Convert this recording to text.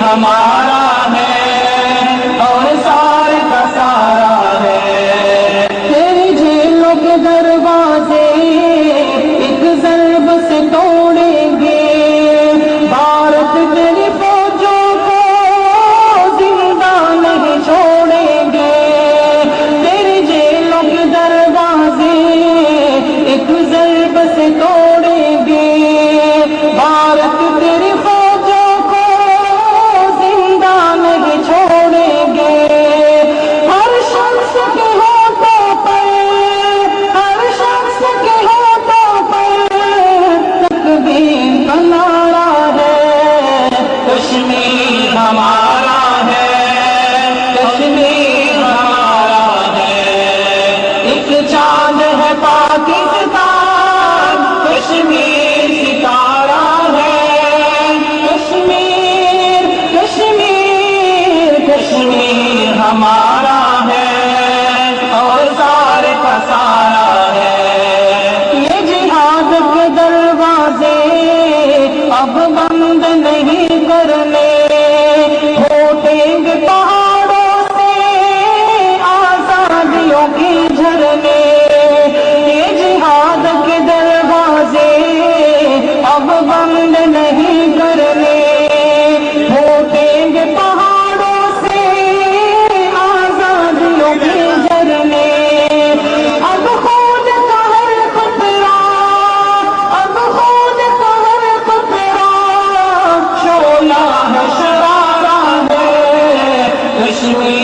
ہمارا ہے اور سارے کا سارا ہے. تیری جھیلوں کے دروازے ایک ضرب سے توڑیں گے. بھارت تیری فوجوں کو زندہ نہیں چھوڑیں گے. تیری جھیلوں کے دروازے ایک ضرب سے توڑیں گے. بھارت تیری فوجوں کو زندہ نہیں چھوڑیں گے. ہر شخص کے ہاتھوں پر، ہر شخص کے ہاتھوں پر تکبیر کا نعرہ ہے. کشمیر ہمارا ہے، کشمیر ہمارا ہے. ایک چاند ہے پاکستان، کشمیر ستارہ ہے. کشمیر کشمیر کشمیر ہمارا ہے اور سارے کا سارا ہے. یہ جہاد کے دروازے اب بند نہیں کرنے. پھوٹیں گے پہاڑوں سے آزادیوں کی جھرنے. یہ جہاد کے دروازے اب بند نہیں کرنے. پھوٹیں گے پہاڑوں سے آزادیوں کی جھرنے. اب خود کا ہر خطرہ، اب خود کا ہر خطرہ شعلہ ہے، شرارہ ہے. کشمیر